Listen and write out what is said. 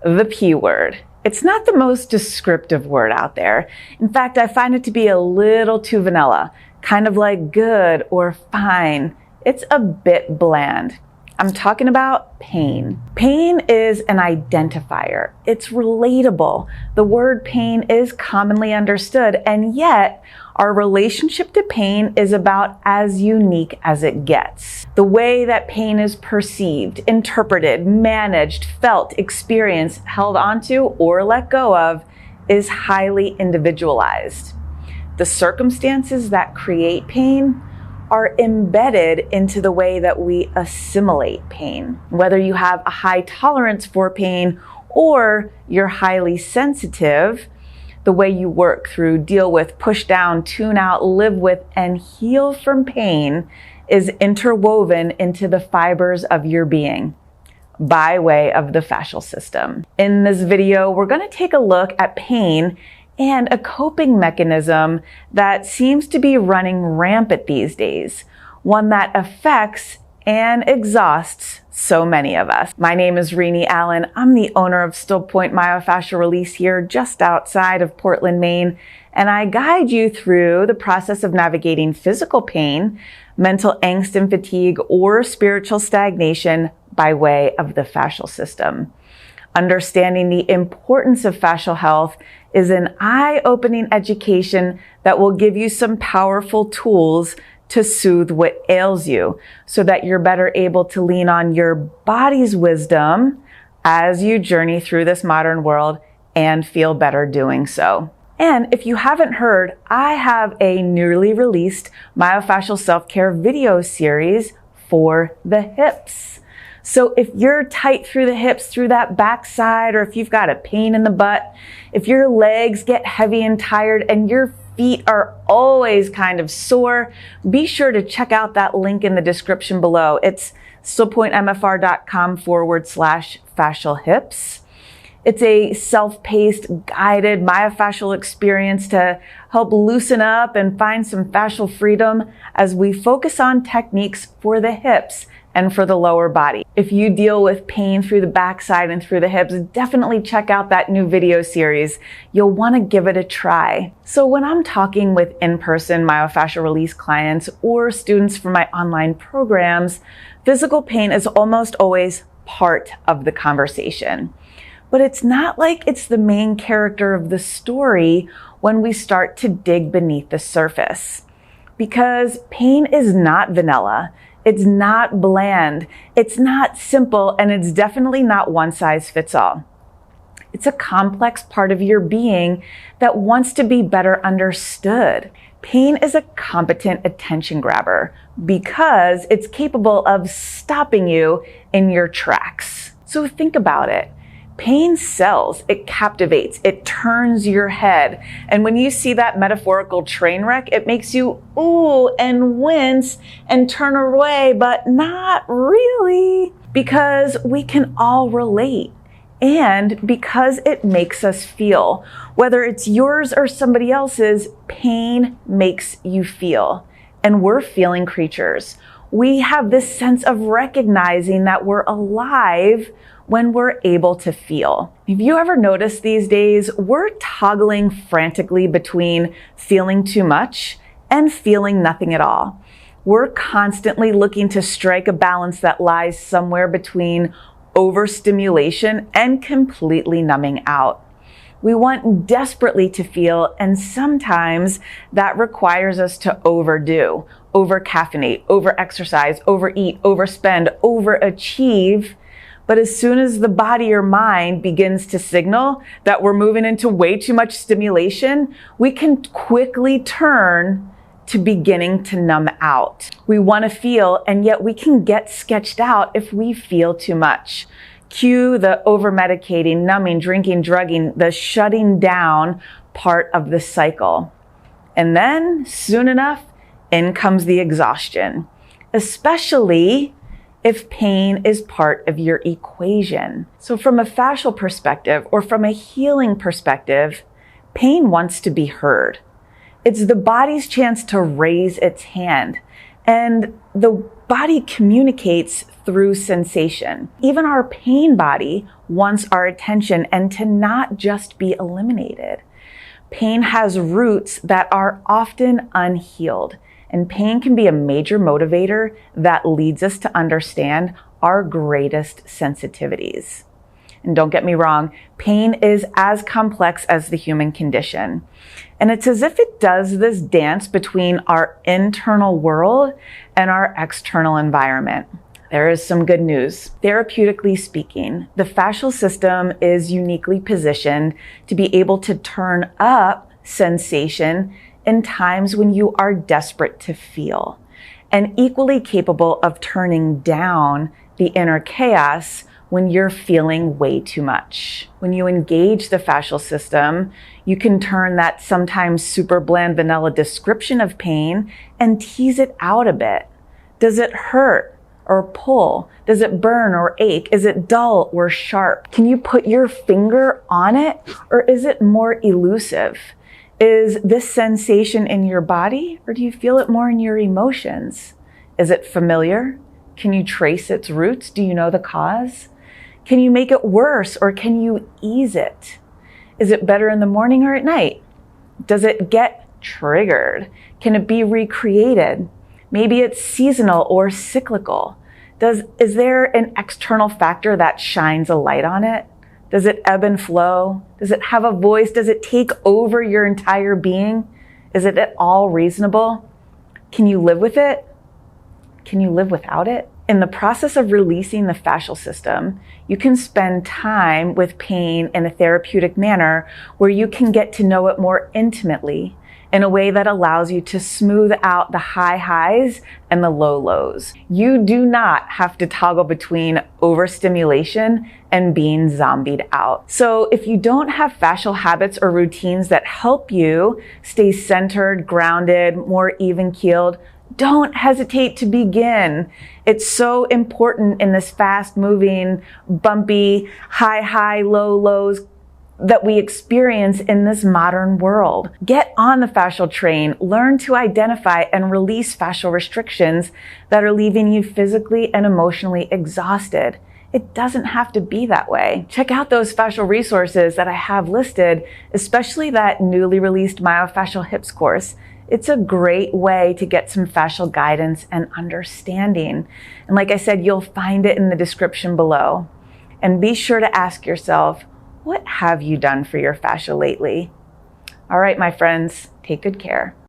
the P word. It's not the most descriptive word out there. In fact, I find it to be a little too vanilla, kind of like good or fine. It's a bit bland. I'm talking about pain. Pain is an identifier. It's relatable. The word pain is commonly understood, and yet our relationship to pain is about as unique as it gets. The way that pain is perceived, interpreted, managed, felt, experienced, held onto, or let go of is highly individualized. The circumstances that create pain are embedded into the way that we assimilate pain. Whether you have a high tolerance for pain or you're highly sensitive, the way you work through, deal with, push down, tune out, live with, and heal from pain is interwoven into the fibers of your being by way of the fascial system. In this video, we're going to take a look at pain and a coping mechanism that seems to be running rampant these days, one that affects and exhausts so many of us. My name is Renee Allen. I'm the owner of Still Point Myofascial Release here just outside of Portland, Maine, and I guide you through the process of navigating physical pain, mental angst and fatigue, or spiritual stagnation by way of the fascial system. Understanding the importance of fascial health is an eye-opening education that will give you some powerful tools to soothe what ails you so that you're better able to lean on your body's wisdom as you journey through this modern world and feel better doing so. And if you haven't heard, I have a newly released Myofascial Self-Care video series for the hips. So if you're tight through the hips, through that backside, or if you've got a pain in the butt, if your legs get heavy and tired and your feet are always kind of sore, be sure to check out that link in the description below. It's stillpointmfr.com/fascial hips. It's a self-paced, guided myofascial experience to help loosen up and find some fascial freedom as we focus on techniques for the hips and for the lower body. If you deal with pain through the backside and through the hips, definitely check out that new video series. You'll want to give it a try. So when I'm talking with in-person myofascial release clients or students for my online programs, physical pain is almost always part of the conversation. But it's not like it's the main character of the story when we start to dig beneath the surface. Because pain is not vanilla. It's not bland, it's not simple, and it's definitely not one size fits all. It's a complex part of your being that wants to be better understood. Pain is a competent attention grabber because it's capable of stopping you in your tracks. So think about it. Pain sells, it captivates, it turns your head. And when you see that metaphorical train wreck, it makes you ooh and wince and turn away, but not really, because we can all relate and because it makes us feel. Whether it's yours or somebody else's, pain makes you feel. And we're feeling creatures. We have this sense of recognizing that we're alive when we're able to feel. Have you ever noticed these days we're toggling frantically between feeling too much and feeling nothing at all? We're constantly looking to strike a balance that lies somewhere between overstimulation and completely numbing out. We want desperately to feel, and sometimes that requires us to overdo, over-caffeinate, over-exercise, overeat, overspend, overachieve. But as soon as the body or mind begins to signal that we're moving into way too much stimulation, we can quickly turn to beginning to numb out. We want to feel, and yet we can get sketched out if we feel too much. Cue the over-medicating, numbing, drinking, drugging, the shutting down part of the cycle. And then, soon enough, in comes the exhaustion, especially if pain is part of your equation. So from a fascial perspective or from a healing perspective, pain wants to be heard. It's the body's chance to raise its hand. And the body communicates through sensation. Even our pain body wants our attention and to not just be eliminated. Pain has roots that are often unhealed, and pain can be a major motivator that leads us to understand our greatest sensitivities. And don't get me wrong, pain is as complex as the human condition. And it's as if it does this dance between our internal world and our external environment. There is some good news. Therapeutically speaking, the fascial system is uniquely positioned to be able to turn up sensation in times when you are desperate to feel, and equally capable of turning down the inner chaos when you're feeling way too much. When you engage the fascial system, you can turn that sometimes super bland vanilla description of pain and tease it out a bit. Does it hurt or pull? Does it burn or ache? Is it dull or sharp? Can you put your finger on it, or is it more elusive? Is this sensation in your body, or do you feel it more in your emotions? Is it familiar? Can you trace its roots? Do you know the cause? Can you make it worse, or can you ease it? Is it better in the morning or at night? Does it get triggered? Can it be recreated? Maybe it's seasonal or cyclical. Is there an external factor that shines a light on it? Does it ebb and flow? Does it have a voice? Does it take over your entire being? Is it at all reasonable? Can you live with it? Can you live without it? In the process of releasing the fascial system, you can spend time with pain in a therapeutic manner where you can get to know it more intimately in a way that allows you to smooth out the high highs and the low lows. You do not have to toggle between overstimulation and being zombied out. So if you don't have fascial habits or routines that help you stay centered, grounded, more even-keeled, don't hesitate to begin. It's so important in this fast-moving, bumpy, high, low, lows that we experience in this modern world. Get on the fascial train, learn to identify and release fascial restrictions that are leaving you physically and emotionally exhausted. It doesn't have to be that way. Check out those fascial resources that I have listed, especially that newly released Myofascial HIPS course. It's a great way to get some fascial guidance and understanding. And like I said, you'll find it in the description below. And be sure to ask yourself, what have you done for your fascia lately? All right, my friends, take good care.